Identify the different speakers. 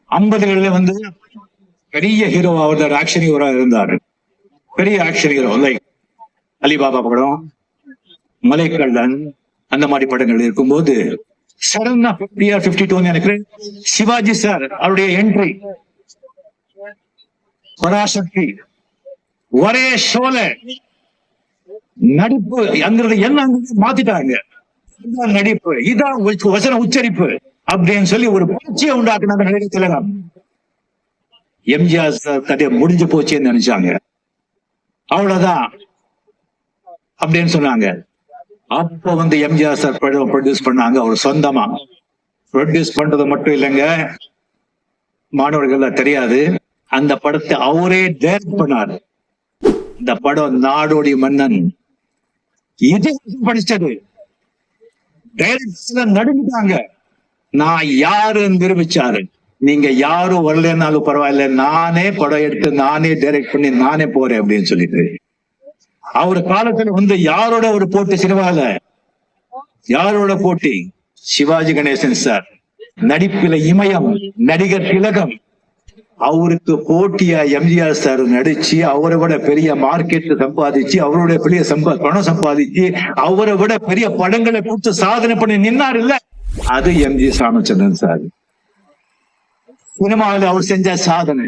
Speaker 1: 50களில் வந்து பெரிய ஹீரோ, அவர் action hero இருந்தாரு. பெரிய ஆக்ஷன் ஹீரோ, லைக் அலிபாபா படம், மலைக்கல்லன், அந்த மாதிரி படங்கள் இருக்கும்போது சடனா 52 எனக்கு சிவாஜி சார் அவருடைய என்ட்ரி, பராசக்தி, ஒரே ஷோல நடிப்பு அங்கிறது எல்லாம் மாத்திட்டாங்க. இதான் நடிப்பு, இதான் வசன உச்சரிப்பு அப்படின்னு சொல்லி ஒரு புரட்சியை உண்டாக்குனாங்க நடிகர் திலகம். எம்ஜிஆர் கதையை முடிஞ்சு போச்சுன்னு நினைச்சாங்க, அவ்வளவுதான் அப்படின்னு சொன்னாங்க. அப்ப வந்து எம்ஜிஆர் சார் படம் ப்ரொடியூஸ் பண்ணாங்க. அவர் சொந்தமா ப்ரொடியூஸ் பண்றது மட்டும் இல்லைங்க, மாணவர்கள் தெரியாது, அந்த படத்தை அவரே டைரக்ட் பண்ணாரு. இந்த படம் நாடோடி மன்னன். இது படிச்சது டைரக்டர்ல நடுங்கிட்டாங்க. நான் யாருன்னு நிரூபிச்சாரு. நீங்க யாரும் வரலன்னாலும் பரவாயில்ல, நானே படம் எடுத்து நானே டைரக்ட் பண்ணி நானே போறேன் அப்படின்னு சொல்லிட்டு. அவர் காலத்துல வந்து யாரோட ஒரு போட்டி சினிமால, யாரோட போட்டி? சிவாஜி கணேசன் சார் நடிப்பில இமயம், நடிகர் திலகம். அவருக்கு போட்டியா எம்ஜிஆர் சார் நடிச்சு அவரை விட பெரிய மார்க்கெட் சம்பாதிச்சு, அவருடைய பெரிய பணம் சம்பாதிச்சு, அவரை விட பெரிய படங்களை கொடுத்து சாதனை பண்ணி நின்னார் இல்ல, அது எம்ஜி ராமச்சந்திரன் சார். சினிமாவில் அவர் செஞ்ச சாதனை.